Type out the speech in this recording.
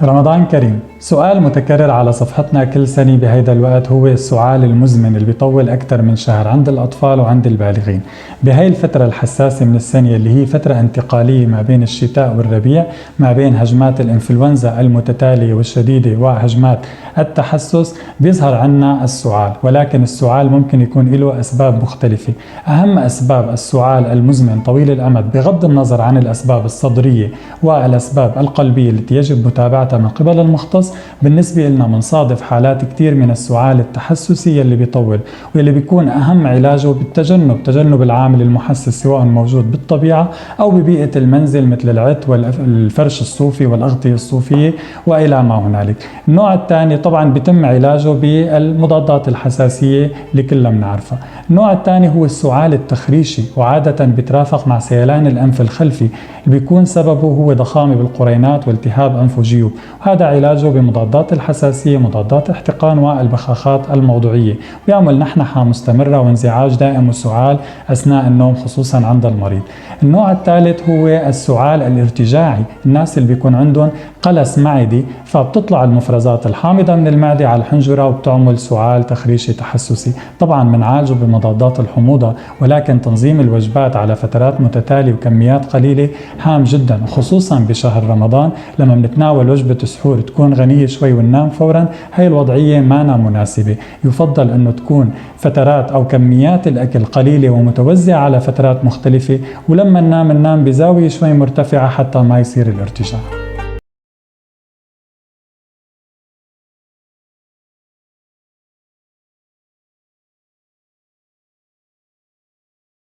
رمضان كريم. سؤال متكرر على صفحتنا كل سنة بهيدا الوقت هو السعال المزمن اللي بيطول أكثر من شهر عند الأطفال وعند البالغين. بهاي الفترة الحساسة من السنة اللي هي فترة انتقالية ما بين الشتاء والربيع، ما بين هجمات الإنفلونزا المتتالية والشديدة وهجمات التحسس، بيظهر عنا السعال. ولكن السعال ممكن يكون له أسباب مختلفة. أهم أسباب السعال المزمن طويل الأمد بغض النظر عن الأسباب الصدرية والأسباب القلبية التي يجب متابعتها من قبل المختص، بالنسبة لنا بنصادف حالات كتير من السعال التحسسي اللي بيطول، واللي بيكون أهم علاجه تجنب العامل المحسس، سواء موجود بالطبيعة أو ببيئة المنزل مثل العت والفرش الصوفي والأغطية الصوفية وإلى ما هنالك. النوع الثاني طبعا بيتم علاجه بالمضادات الحساسية اللي كلنا بنعرفها. النوع الثاني هو السعال التخريشي، وعادة بيترافق مع سيلان الأنف الخلفي، اللي بيكون سببه هو ضخامة بالقرينات والتهاب أنف وجيوب. وهذا علاجه بمضادات الحساسية، مضادات الاحتقان والبخاخات الموضوعية. بيعمل نحنحة مستمرة وانزعاج دائم وسعال أثناء النوم خصوصا عند المريض. النوع الثالث هو السعال الارتجاعي، الناس اللي بيكون عندهم قلس معدي، فبتطلع المفرزات الحامضة من المعدة على الحنجرة وبتعمل سعال تخريشي تحسسي. طبعا بنعالجه بمضادات الحموضة، ولكن تنظيم الوجبات على فترات متتالية وكميات قليلة هام جدا، خصوصا بشهر رمضان لما بنتناول وجبة سحور تكون غنية شوي وننام فورا. هاي الوضعية مانا مناسبة. يفضل انه تكون فترات او كميات الاكل قليلة ومتوزعة على فترات مختلفة، ولما ننام بزاوية شوي مرتفعة حتى ما يصير الارتجاع.